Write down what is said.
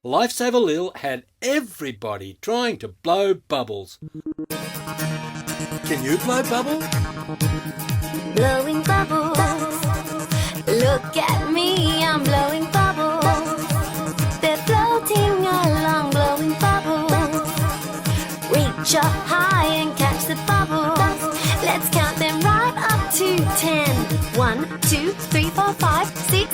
Lifesaver Lil had everybody trying to blow bubbles. Can you blow bubbles? Blowing bubbles. Look at me, I'm blowing bubbles. They're floating along, blowing bubbles. Reach up high and catch the bubbles. Let's count them right up to 10. 1, 2, 3, 4, 5, 6,